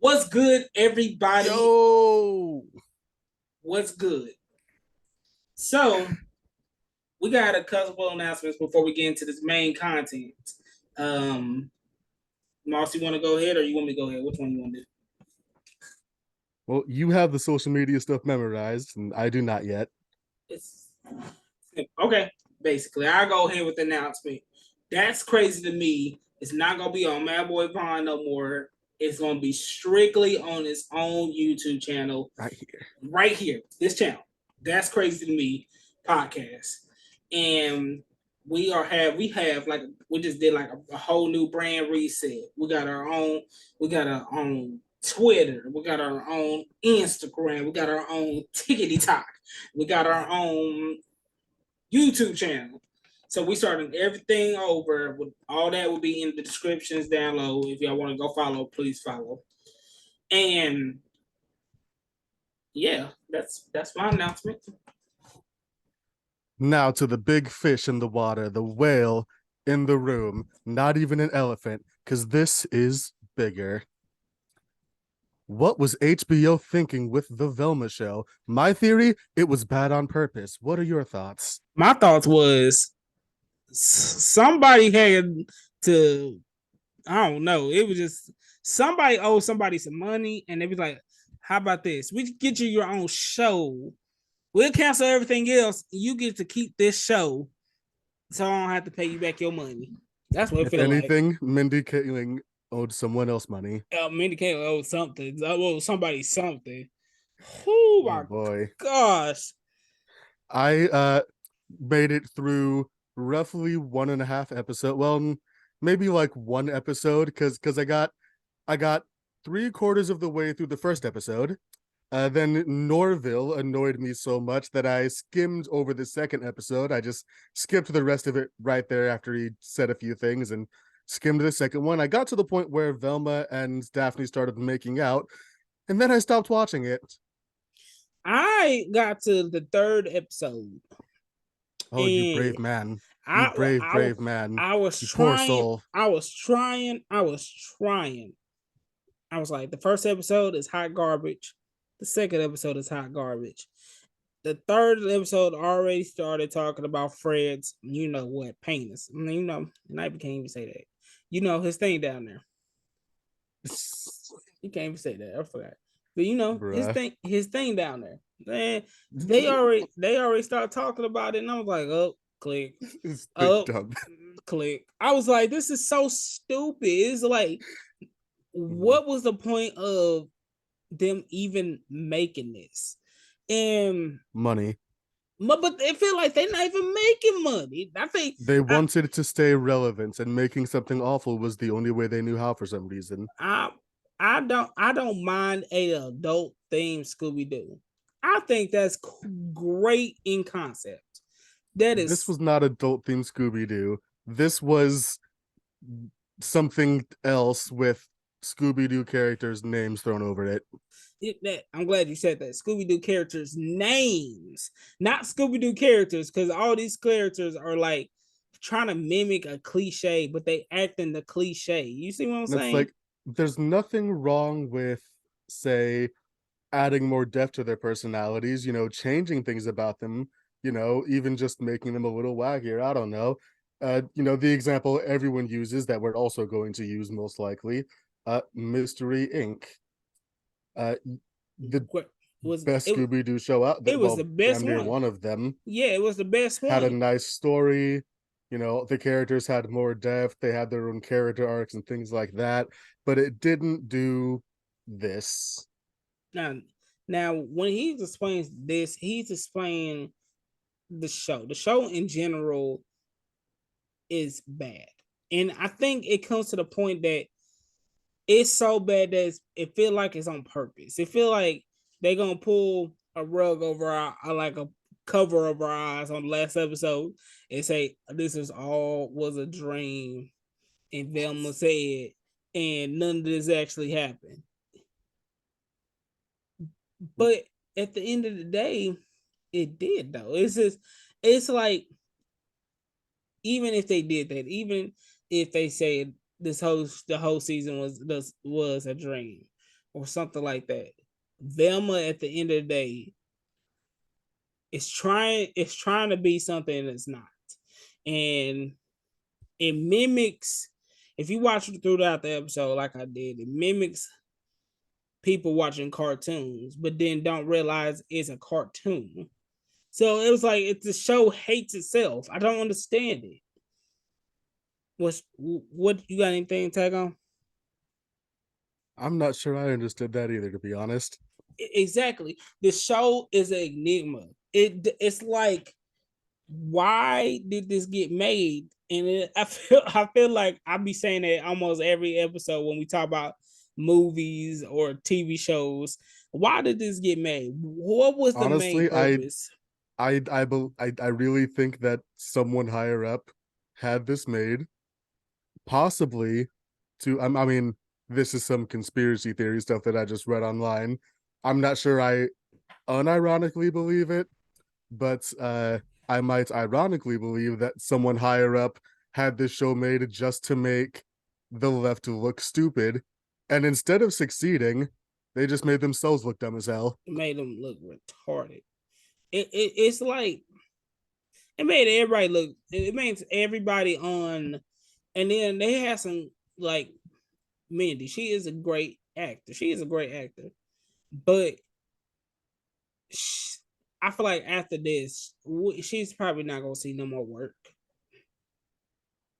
What's good, everybody? Yo, What's good? So, we got a couple announcements before we get into this main content. Um, Moss, you want to go ahead or you want me to go ahead? Which one you want to do? well, you have the social media stuff memorized, and I do not yet. It's okay. Basically, I'll go ahead with the announcement. That's crazy to me. It's not going to be on Mad Boy Vaughn no more. It's going to be strictly on its own YouTube channel. Right here. Right here. This channel. That's crazy to me. Podcast. And we just did like a whole new brand reset. We got our own Twitter, we got our own Instagram, we got our own Tickety Talk, we got our own YouTube channel. So we started everything over. All that will be in the descriptions down low. If y'all want to go follow, please follow. And yeah, that's my announcement. Now to the big fish in the water, the whale in the room, not even an elephant, because this is bigger. What was HBO thinking with the Velma show? My theory, it was bad on purpose. What are your thoughts? My thoughts was somebody had to, I don't know, it was just somebody owed somebody some money and they was like, how about this? We get you your own show. We'll cancel everything else. You get to keep this show so I don't have to pay you back your money. That's what it If feels like. anything, Mindy Kaling owed someone else money. Mindy Kaling owed something. I owed somebody something. Oh my boy. gosh. I made it through roughly 1.5 episodes. Well, maybe like one episode because I got 3/4 of the way through the first episode. Then Norville annoyed me so much that I skimmed over the second episode. I just skipped the rest of it right there after he said a few things and skimmed the second one. I got to the point where Velma and Daphne started making out, and then I stopped watching it. I got to the third episode. Oh, you brave man. You brave man. I was You trying. poor soul. I was trying. I was like, the first episode is hot garbage. The second episode is hot garbage. The third episode already started talking about Fred's, you know what, penis. I mean, and I can't even say that. You know, his thing down there. You can't even say that. I forgot. But Bruh. his thing down there. Man, they already started talking about it, and I was like, oh, click. It's Oh, dumb. click. I was like, this is so stupid. It's like, what was the point of them even making this? And money. but they feel like they're not even making money. I think They wanted to stay relevant, and making something awful was the only way they knew how for some reason. I don't mind a adult themed Scooby Doo. I think that's great in concept. This was not adult themed Scooby Doo. This was something else with Scooby Doo characters' names thrown over it. I'm glad you said that. Scooby Doo characters' names, not Scooby Doo characters, because all these characters are like trying to mimic a cliche, but they act in the cliche. You see what I'm And it's saying? like there's nothing wrong with, say, adding more depth to their personalities, changing things about them, even just making them a little waggier. I don't know. The example everyone uses that we're also going to use most likely, Mystery Inc. The best it, Scooby-Doo show out there. it was the Well, best damn near one. one of them. Yeah, it was the best one. Had a nice story. The characters had more depth. They had their own character arcs and things like that. But it didn't do this. Now, when he explains this, he's explaining the show. The show in general is bad, and I think it comes to the point that it's so bad that it feel like it's on purpose. It feel like they're gonna pull a rug over like a cover over our eyes on the last episode and say this was a dream, and Velma said, and none of this actually happened. But at the end of the day, it did though. It's like, even if they did that, even if they said the whole season was a dream, or something like that. Velma at the end of the day is trying to be something that's not. And it mimics, if you watch it throughout the episode like I did, it mimics people watching cartoons, but then don't realize it's a cartoon. So it was like if the show hates itself. I don't understand it. What you got anything to tag on? I'm not sure I understood that either, to be honest. Exactly. The show is an enigma. It's like, why did this get made? And I feel like I be saying that almost every episode when we talk about movies or TV shows. Why did this get made? What was the main Honestly, purpose? I really think that someone higher up had this made, possibly I mean, this is some conspiracy theory stuff that I just read online. I'm not sure I unironically believe it, but I might ironically believe that someone higher up had this show made just to make the left look stupid, and instead of succeeding, they just made themselves look dumb as hell. It made them look retarded. It's like it made everybody look. It makes everybody on, and then they had some like Mindy. She is a great actor. She is a great actor, but I feel like after this, she's probably not gonna see no more work.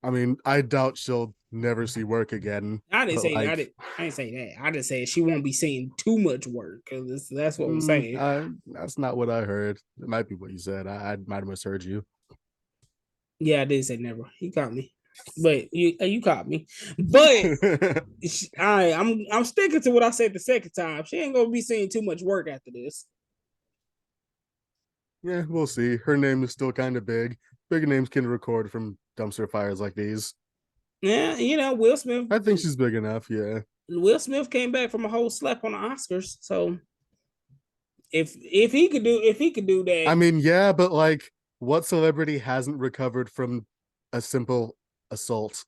I mean, I doubt she'll never see work again, I didn't but say like, I didn't say that. I just said she won't be seeing too much work because that's what I'm saying. that's not what I heard. It might be what you said. I might have misheard you. Yeah, I did say never. He caught me, but you caught me. But I'm sticking to what I said the second time. She ain't gonna be seeing too much work after this. Yeah, we'll see. Her name is still kind of big. Big names can record from dumpster fires like these. Yeah, Will Smith. I think she's big enough. Yeah. Will Smith came back from a whole slap on the Oscars. So if he could do I that, mean, yeah, but like, what celebrity hasn't recovered from a simple assault?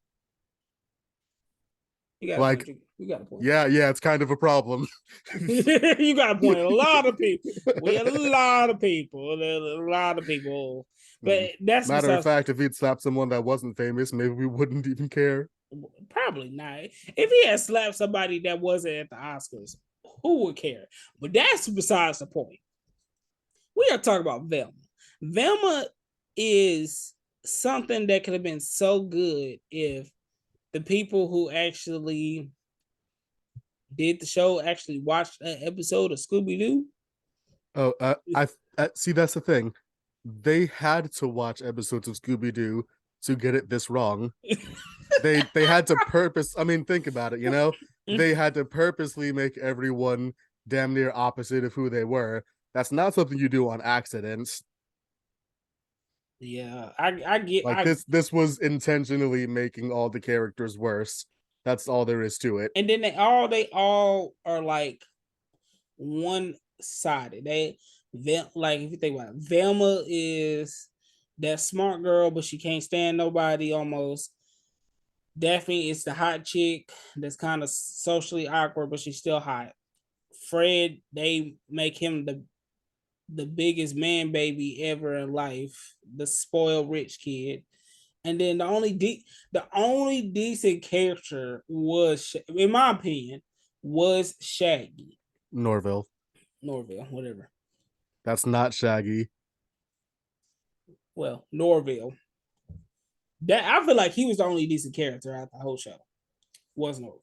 you got a point. Like, You got a point. yeah, it's kind of a problem. You got a point. A lot of people. We a lot of people. A lot of people. But that's Matter of besides. fact, if he'd slapped someone that wasn't famous, maybe we wouldn't even care. Probably not. If he had slapped somebody that wasn't at the Oscars, who would care? But that's besides the point. We are talking about Velma. Velma is something that could have been so good if the people who actually did the show actually watched an episode of Scooby Doo. Oh, I see. That's the thing. They had to watch episodes of Scooby Doo to get it this wrong. They had to purpose. I mean, think about it. They had to purposely make everyone damn near opposite of who they were. That's not something you do on accident. Yeah, I get. Like this was intentionally making all the characters worse. That's all there is to it. And then they all are like one sided. Like if you think about it, Velma is that smart girl, but she can't stand nobody almost. Daphne is the hot chick that's kind of socially awkward, but she's still hot. Fred, they make him the biggest man baby ever in life, the spoiled rich kid. And then the only decent character was, in my opinion, was Shaggy. Norville. Norville, whatever. That's not Shaggy. Well, Norville. That I feel like he was the only decent character out the whole show. Was Norville.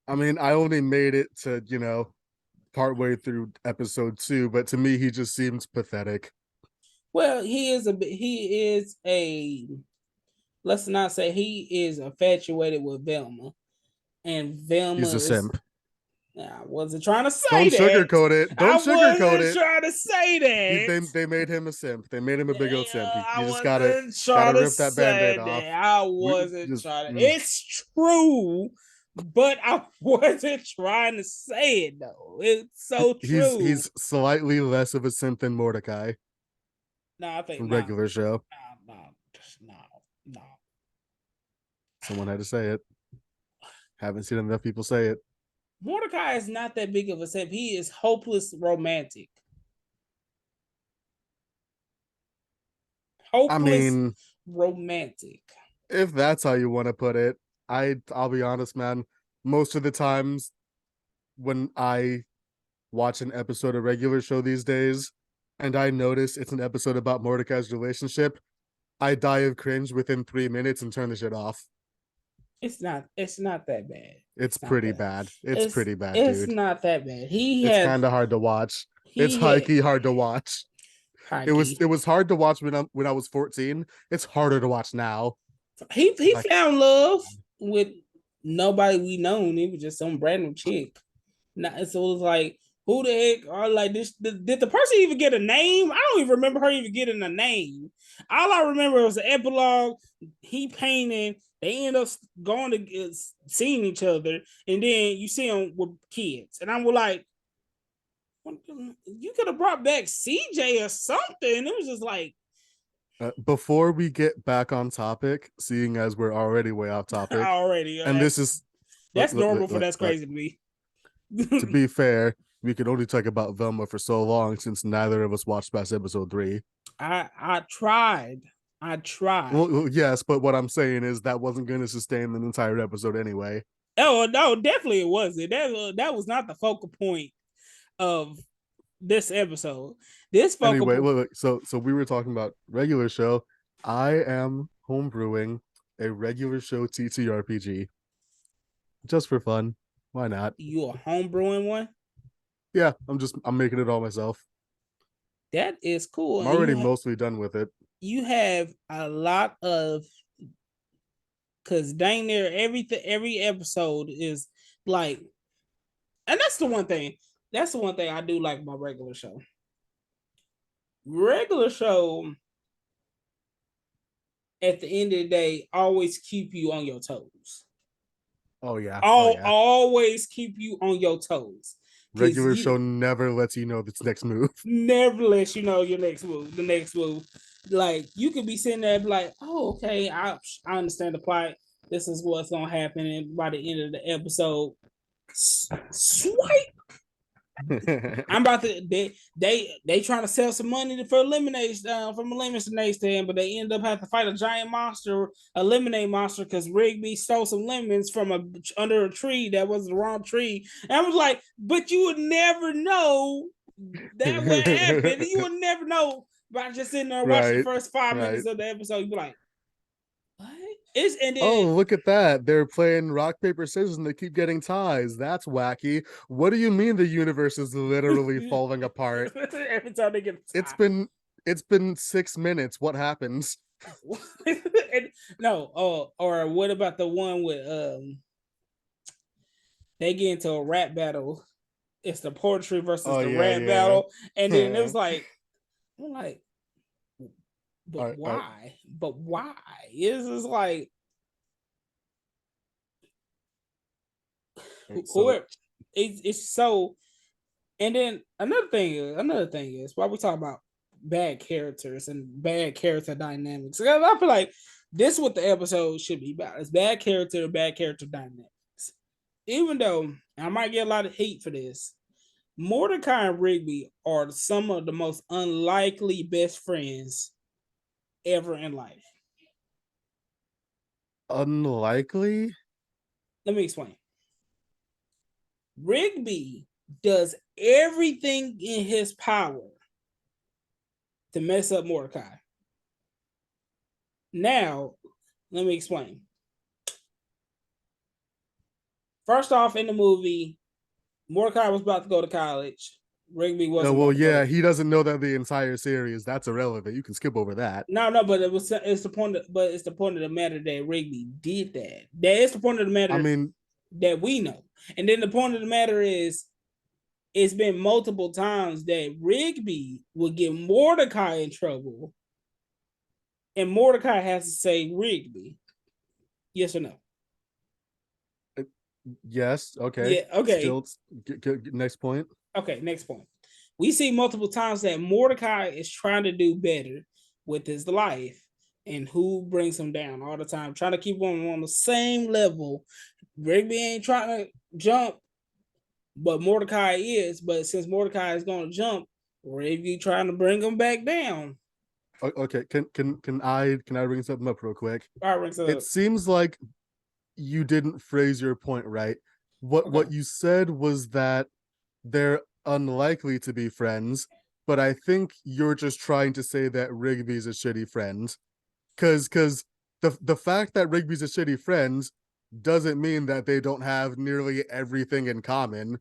I mean, I only made it to, partway through episode 2, but to me he just seems pathetic. Well, he is a let's not say he is infatuated with Velma. And Velma He's a is simp. I wasn't trying to say Don't that. sugarcoat it. I Don't sugarcoat wasn't it. trying to say that. They made him a simp. They made him a big old simp. You, I you just gotta wasn't gotta trying to rip that band-aid say off. that. I We wasn't just trying to. It's true, but I wasn't trying to say it though. It's so true. he's slightly less of a simp than Mordecai No, I think from no, regular show. no, no, no. Someone had to say it. Haven't seen enough people say it. Mordecai is not that big of a simp. He is hopeless romantic. I Hopeless mean, romantic. if that's how you want to put it, I'll be honest, man. Most of the times when I watch an episode of regular show these days, and I notice it's an episode about Mordecai's relationship, I die of cringe within 3 minutes and turn the shit off. It's not that bad. It's It's not pretty that. bad. It's pretty bad, It's dude. not that bad. It's kind of hard to watch. It's He high had key hard to watch. Hikey. It was hard to watch when I was 14. It's harder to watch now. He Like, found love with nobody we known. It was just some random chick. Not, so it was like, who the heck are like this? Did the person even get a name? I don't even remember her even getting a name. All I remember was the epilogue. He painting. They end up going to seeing each other, and then you see them with kids. And I'm like, you could have brought back CJ or something. It was just like before we get back on topic, seeing as we're already way off topic, already. and this is That's normal for that's crazy to me. To be fair, we could only talk about Velma for so long since neither of us watched past episode 3. I tried. I tried. Well, yes, but what I'm saying is that wasn't going to sustain an entire episode anyway. Oh no, definitely it wasn't. That was not the focal point of this episode. This focal Anyway, look, so we were talking about regular show. I am homebrewing a regular show TTRPG just for fun. Why not? You a homebrewing one? Yeah, I'm making it all myself. That is cool. I'm already mostly done with it. You have a lot of because dang near every episode is like, and that's the one thing. That's the one thing I do like about regular show. Regular show at the end of the day always keep you on your toes. Oh yeah. Always keep you on your toes. Regular show never lets you know its next move. Never lets you know your next move. The next move. Like you could be sitting there and be like, oh, okay, I understand the plot. This is what's gonna happen, and by the end of the episode, swipe. I'm about to they trying to sell some money for elimination from elimination, but they end up having to fight a giant monster, a lemonade monster, because Rigby stole some lemons from under a tree that was the wrong tree. And I was like, but you would never know that would happen. You would never know by just sitting there watching the first 5 minutes of the episode. You'd be like, what? Look at that. They're playing rock, paper, scissors and they keep getting ties. That's wacky. What do you mean the universe is literally falling apart? Every time they get a tie. It's been 6 minutes. What happens? No, or what about the one with they get into a rap battle. It's the poetry versus the rap battle. And then it was like, I'm like, but why? But why? It's just like whoever it's so. And then another thing is why we talk about bad characters and bad character dynamics. I feel like this is what the episode should be about. It's bad character dynamics. Even though I might get a lot of hate for this, Mordecai and Rigby are some of the most unlikely best friends ever in life. Unlikely? Let me explain. Rigby does everything in his power to mess up Mordecai. Now, let me explain. First off, in the movie, Mordecai was about to go to college. Rigby wasn't. Well, yeah, he doesn't know that the entire series. That's irrelevant. You can skip over that. No, but it's the point. It's the point of the matter that Rigby did that. That is the point of the matter. I mean, that we know. And then the point of the matter is, it's been multiple times that Rigby will get Mordecai in trouble, and Mordecai has to say Rigby. Yes or no? Yes. Okay. Yeah. Okay. Still, next point. Okay. Next point. We see multiple times that Mordecai is trying to do better with his life, and who brings him down all the time, trying to keep him on the same level. Rigby ain't trying to jump but Mordecai is. But since Mordecai is going to jump, Rigby trying to bring him back down. Okay, can I bring something up real quick? All right, It so seems like you didn't phrase your point right. What okay. you said was that they're unlikely to be friends, but I think you're just trying to say that Rigby's a shitty friend. Cause the fact that Rigby's a shitty friend doesn't mean that they don't have nearly everything in common.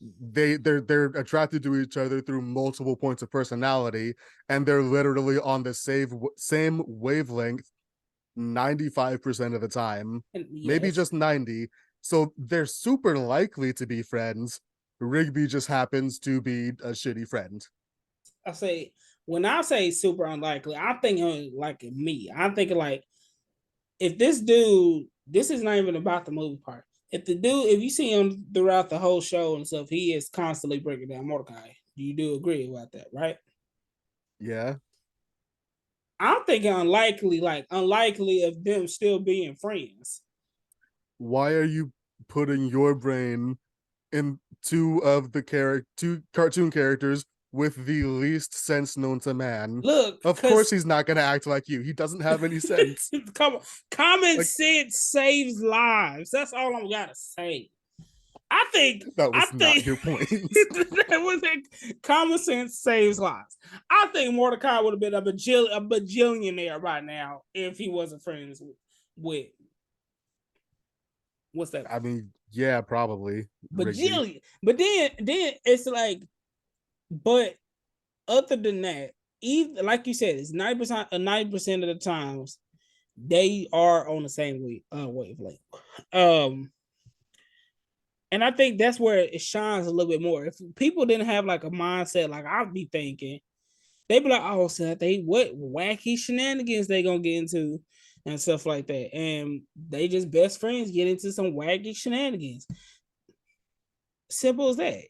They're attracted to each other through multiple points of personality, and they're literally on the same wavelength 95% of the time, And maybe yes, just 90. So they're super likely to be friends. Rigby just happens to be a shitty friend. I say when I say super unlikely, I'm thinking like me. I'm thinking like if this dude, this is not even about the movie part. If the dude, if you see him throughout the whole show and stuff, he is constantly breaking down Mordecai. You do agree about that, right? Yeah. I'm thinking unlikely, like unlikely of them still being friends. Why are you putting your brain in two cartoon characters with the least sense known to man? Look, Of course because he's not gonna act like you. He doesn't have any sense. common Like sense saves lives. That's all I'm gotta say. I think that I was not think your point. that was it. Common sense saves lives. I think Mordecai would have been a bajillionaire by now if he wasn't friends with what's that? I mean, yeah, probably Rigby. Bajillion. But then it's like, but other than that, even like you said, it's 90% 90% of the times they are on the same wavelength. Um, and I think that's where it shines a little bit more. If people didn't have like a mindset like I'd be thinking, they'd be like, "Oh, so they what wacky shenanigans they gonna get into and stuff like that," and they just best friends get into some wacky shenanigans. Simple as that.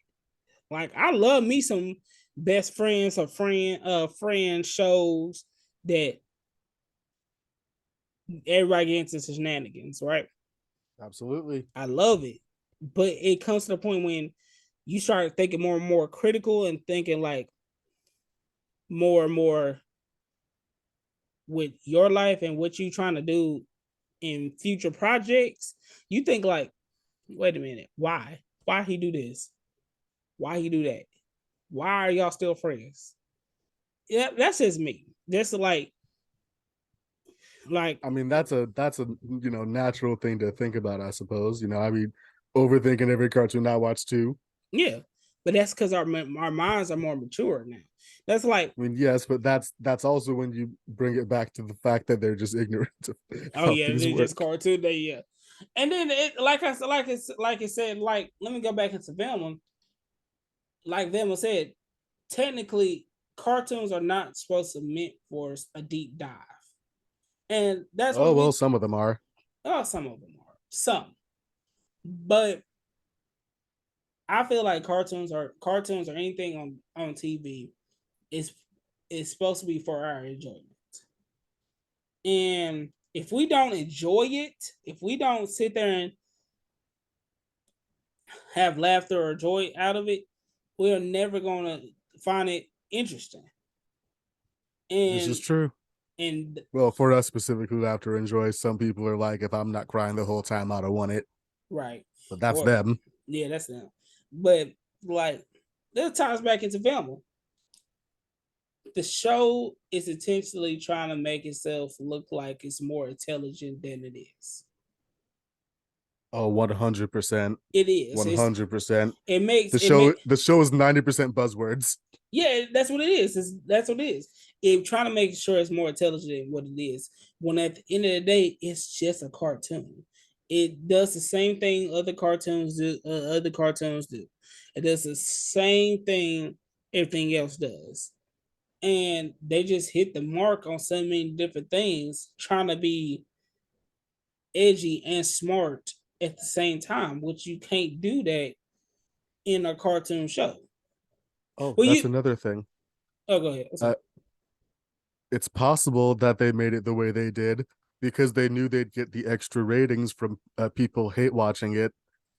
Like I love me some best friends or friend shows that everybody gets into shenanigans, right? Absolutely. I love it. But it comes to the point when you start thinking more and more critical and thinking like more and more with your life and what you're trying to do in future projects, you think like, wait a minute, why? Why he do this? Why he do that? Why are y'all still friends? Yeah, that's just me. That's like I mean, that's a natural thing to think about, I suppose. I mean, overthinking every cartoon I watch too. yeah, but that's because our minds are more mature now. That's like, I mean, yes, but that's also when you bring it back to the fact that they're just ignorant of oh how yeah, things they just work. cartoon. They yeah, and then it like I said, like it said, like let me go back into Velma. Like Velma said, technically, cartoons are not supposed to meant for a deep dive, and that's Oh what well, we. some of them are. Oh, some of them are some, but I feel like cartoons or anything on TV is supposed to be for our enjoyment. And if we don't enjoy it, if we don't sit there and have laughter or joy out of it, we're never gonna find it interesting. This is And true. and Well, for us specifically, after enjoy, some people are like, if I'm not crying the whole time, I don't want it. right, But that's or them. yeah, that's them. But like, this ties back into Velma. The show is intentionally trying to make itself look like it's more intelligent than it is. Oh, 100%. It is. It's 100%. it makes The it show make the show is 90% buzzwords. yeah, that's what it is. That's what it is. It trying to make sure it's more intelligent than what it is. When at the end of the day, it's just a cartoon. It does the same thing other cartoons do. Other cartoons do. It does the same thing everything else does, and they just hit the mark on so many different things, trying to be edgy and smart at the same time, which you can't do that in a cartoon show. Oh, Well, that's you another thing. oh go ahead. What's Uh, up? it's possible that they made it the way they did because they knew they'd get the extra ratings from people hate watching it.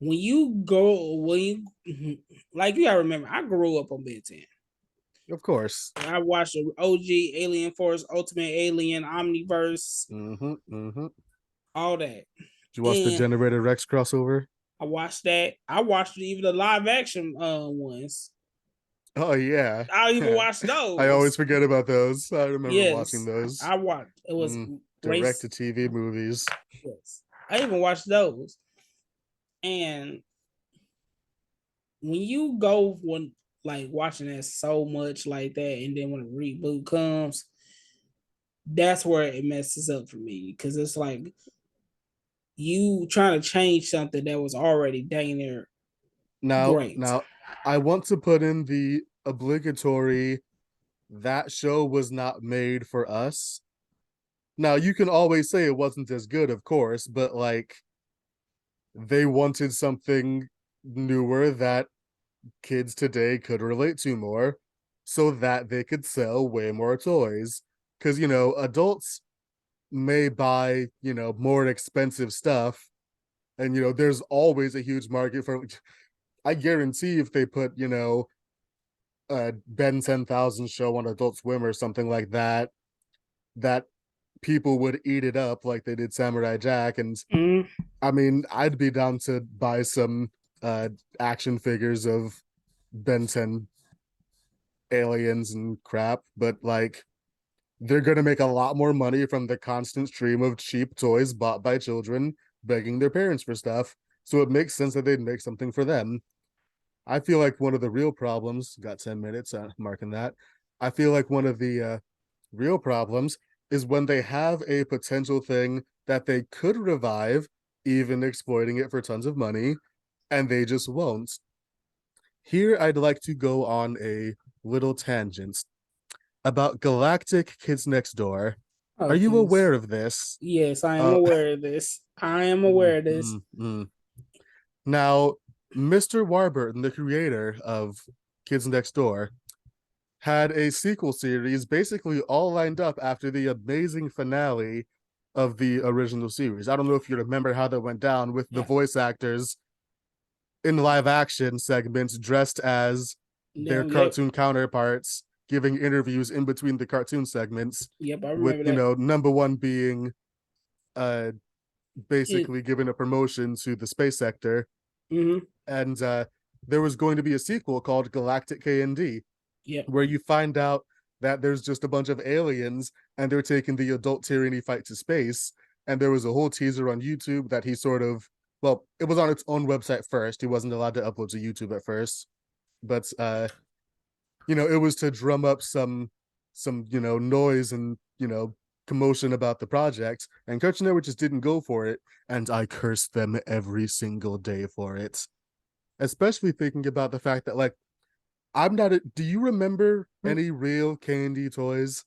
when you like you gotta remember, I grew up on Ben 10. Of course. I watched the OG Alien Force, Ultimate Alien, Omniverse, Mm-hmm. Mm-hmm. Did all that. you watch the And Generated Rex crossover? I watched that. I watched even the live action ones. Oh yeah. I even watched I always those. forget about those. I remember watching Yes, those. I watched. It was Direct to race. TV movies. Yes, I even watched those. And when you go when like watching that so much like that, and then when a reboot comes, that's where it messes up for me because it's like you trying to change something that was already dang near Now, great. now, I want to put in the obligatory that show was not made for us. Now, you can always say it wasn't as good, of course, but like they wanted something newer that kids today could relate to more so that they could sell way more toys. Because, adults may buy, more expensive stuff. And, there's always a huge market for, I guarantee if they put, Ben 10,000 show on Adult Swim or something like that, that people would eat it up like they did Samurai Jack. And Mm. I mean, I'd be down to buy some uh action figures of Ben 10 aliens and crap, but like they're gonna make a lot more money from the constant stream of cheap toys bought by children begging their parents for stuff. So it makes sense that they'd make something for them. I feel like one of the real problems, got 10 minutes, marking that. I feel like one of the real problems is when they have a potential thing that they could revive, even exploiting it for tons of money, and they just won't. Here, I'd like to go on a little tangent about Galactic Kids Next Door. Are Oh, you please. aware of this? Yes, I am Uh, aware of this. I am mm, aware of this. mm, mm. Now, Mr. Warburton, the creator of Kids Next Door, had a sequel series basically all lined up after the amazing finale of the original series. I don't know if you remember how that went down with the Yeah. voice actors in live action segments dressed as their No, yep. cartoon counterparts, giving interviews in between the cartoon segments, Yep, I with, remember that. number one being uh It, basically giving a promotion to the space sector. mm-hmm. And there was going to be a sequel called Galactic KND, Yep. where you find out that there's just a bunch of aliens and they're taking the adult tyranny fight to space. And there was a whole teaser on YouTube that he sort of, well, it was on its own website first. He wasn't allowed to upload to YouTube at first, but it was to drum up some noise and commotion about the project. And Cartoon Network just didn't go for it, and I cursed them every single day for it. Especially thinking about the fact that like I'm not a, do you remember any real candy toys?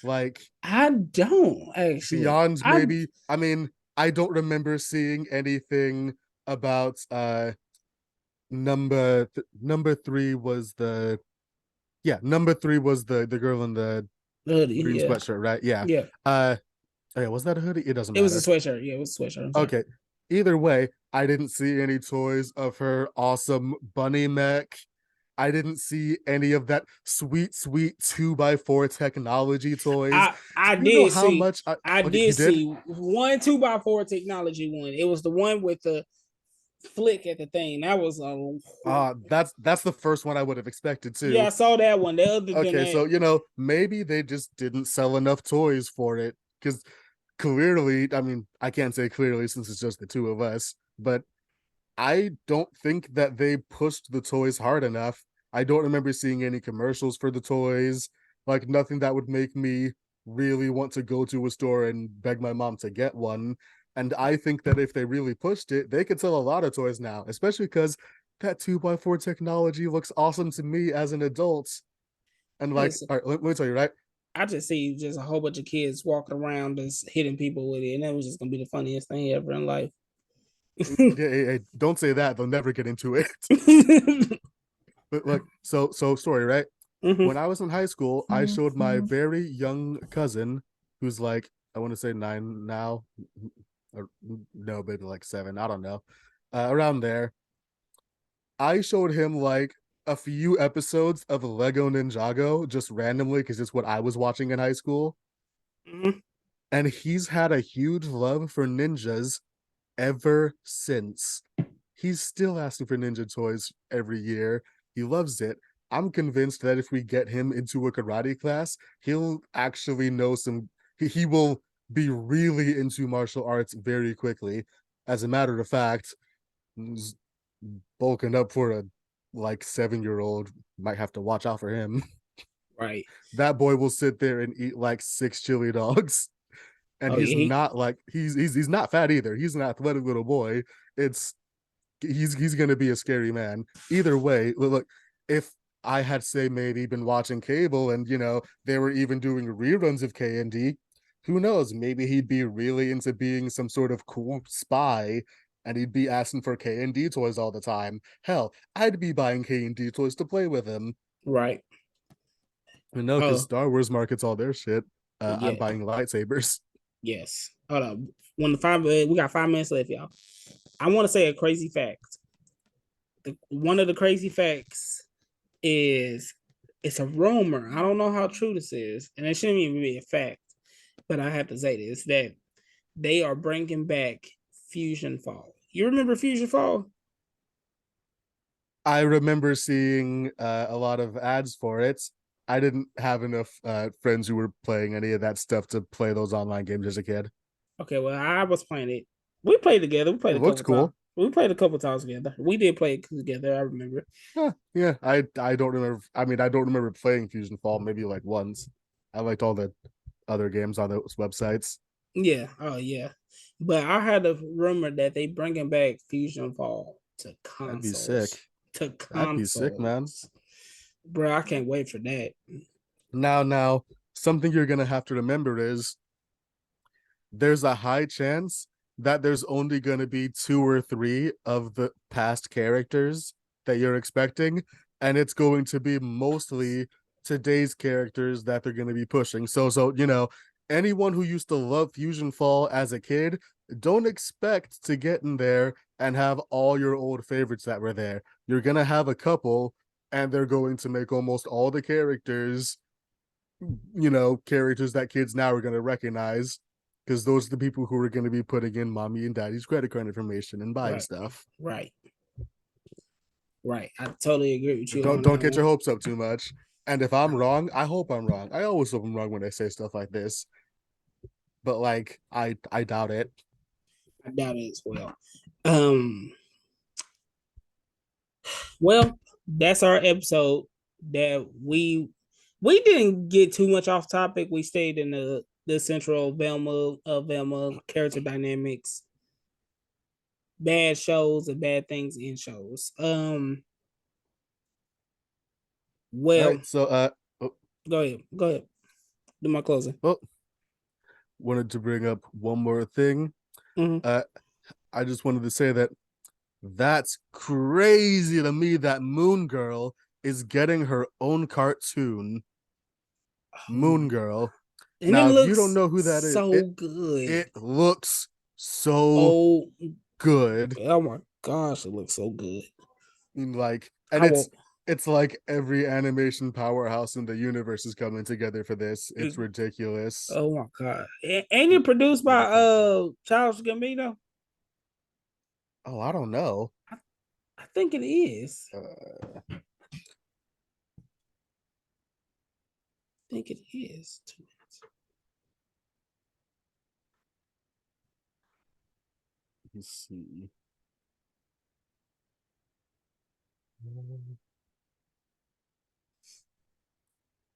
Like I don't actually. beyond I maybe, I mean, I don't remember seeing anything about number 3 was the number 3 was the girl in the hoodie. green Yeah. sweatshirt, right? Yeah. Yeah. Yeah, was that a hoodie? It doesn't It was a matter. sweatshirt. Yeah, it was a sweatshirt. I'm sorry. Okay. Either way, I didn't see any toys of her awesome bunny mech. I didn't see any of that sweet, sweet 2x4 technology toys. I Do you know did how see much I I okay, did you did? see one 2x4 technology one. It was the one with the flick at the thing. That was That's the first one I would have expected yeah, I too. saw that one. The other than Okay, that, so maybe they just didn't sell enough toys for it. Because clearly, I mean, I can't say clearly since it's just the two of us, but I don't think that they pushed the toys hard enough. I don't remember seeing any commercials for the toys, like nothing that would make me really want to go to a store and beg my mom to get one. And I think that if they really pushed it, they could sell a lot of toys now, especially because that 2x4 technology looks awesome to me as an adult. And like, listen, all right, let me tell you, right? I just see just a whole bunch of kids walking around just hitting people with it, and that was just gonna be the funniest thing ever in life. Don't say that; they'll never get into it. But like, so story, right? Mm-hmm. When I was in high school, I showed my very young cousin, who's like, I want to say 9 now, or no, maybe like 7, I don't know. around there. I showed him like a few episodes of Lego Ninjago just randomly because it's what I was watching in high school. Mhm. And he's had a huge love for ninjas ever since. He's still asking for ninja toys every year. He loves it. I'm convinced that if we get him into a karate class, he'll actually know some. He will be really into martial arts very quickly. As a matter of fact, bulking up for a like 7-year old might have to watch out for him. Right. That boy will sit there and eat like 6 chili dogs. And Oh yeah. he's not like he's not fat either. He's an athletic little boy. It's he's gonna be a scary man. Either way, look, if I had say maybe been watching cable and they were even doing reruns of K&D, who knows? Maybe he'd be really into being some sort of cool spy and he'd be asking for K&D toys all the time. Hell, I'd be buying K&D toys to play with him. right. You know, because Oh Star Wars markets all their shit. I'm yeah. buying lightsabers. Yes. Hold on. We got 5 minutes left, y'all. I want to say a crazy fact. One of the crazy facts is it's a rumor. I don't know how true this is, and it shouldn't even be a fact, but I have to say this that they are bringing back Fusion Fall. You remember Fusion Fall? I remember seeing a lot of ads for it. I didn't have enough friends who were playing any of that stuff to play those online games as a kid. Okay, well, I was playing it. We played together. We It played a looked couple times. cool. We played a couple times together. We did play it together. I remember. Huh, yeah, I don't remember. I mean, I don't remember playing Fusion Fall maybe like once. I liked all the other games on those websites. Yeah. Oh yeah. But I had a rumor that they bringing back Fusion Fall to That'd be sick. consoles. To That'd be sick, man. consoles. Bro, I can't wait for that. Now, something you're gonna have to remember is there's a high chance that there's only going to be 2 or 3 of the past characters that you're expecting, and it's going to be mostly today's characters that they're going to be pushing. So anyone who used to love Fusion Fall as a kid, don't expect to get in there and have all your old favorites that were there. You're going to have a couple, and they're going to make almost all the characters that kids now are going to recognize because those are the people who are going to be putting in mommy and daddy's credit card information and buying Right. stuff. Right. Right. I totally agree with you Don't on don't that get one. your hopes up too much. And if I'm wrong, I hope I'm wrong. I always hope I'm wrong when I say stuff like this, but like I doubt it. I doubt it as well. Um, well, that's our episode that we didn't get too much off topic. We stayed in the central Velma character dynamics, bad shows and bad things in shows. All Well, right, so oh, go ahead. Go ahead. Do my closing. oh, wanted to bring up one more thing. Mm-hmm. Uh, I just wanted to say that that's crazy to me that Moon Girl is getting her own cartoon. Moon Oh, Girl. and it Now, if you don't looks know who that is, so it good. it looks so Oh, good. oh my gosh, it looks so good. Like, and I will. it's like every animation powerhouse in the universe is coming together for this. It's ridiculous. Oh my god! Ain't it produced by Charles Gambino? Oh, I don't know. I, I think it is. Let I think it is. me see.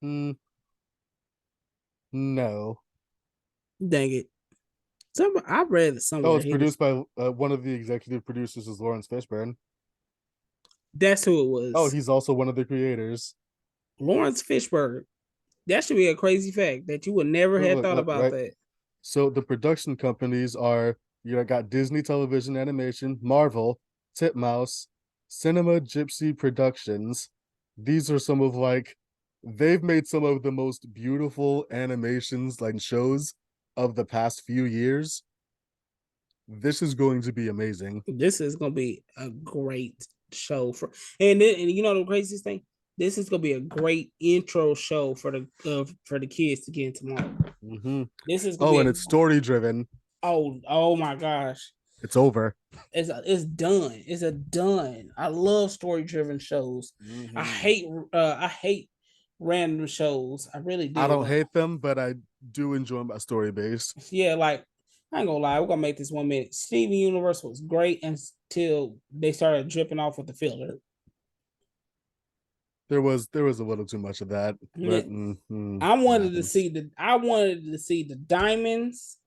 Hmm, no. Dang it! I read it Oh, somewhere. it's He was. produced by one of the executive producers is Lawrence Fishburne. That's who it Oh, was. he's also one of the creators. Lawrence Fishburne. That should be a crazy fact that you would never have thought Look, about right. that. So the production companies are got Disney Television Animation, Marvel, Titmouse, Cinema Gypsy Productions. These are some of like they've made some of the most beautiful animations like shows of the past few years. This is going to be amazing. This is gonna be a great show and you know the craziest thing. This is gonna be a great intro show for the kids to get into tomorrow. Mm-hmm. This is gonna Oh, be and it's story driven. oh my gosh, It's over. it's done. It's a done. I love story driven shows. Mm-hmm. I hate random shows. I really I do. don't Like, hate them, but I do enjoy my story based. yeah, like I ain't gonna lie, we're gonna make this 1 minute. Steven Universe was great until they started dripping off with the filler. There was a little too much of that, but it happens. I wanted to see the diamonds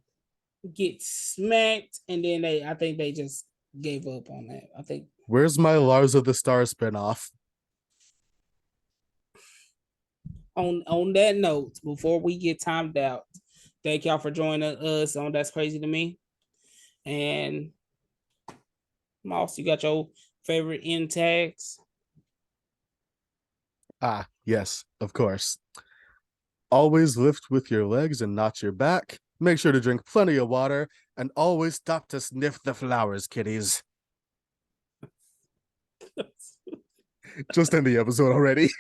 get smacked, and then I think they just gave up on that. I think Where's my Lars of the Star spinoff? on that note, before we get timed out, thank y'all for joining us on That's Crazy to Me. And Moss, you got your favorite end tags? Ah, yes, of course. Always lift with your legs and not your back. Make sure to drink plenty of water and always stop to sniff the flowers, kitties. Just end the episode already.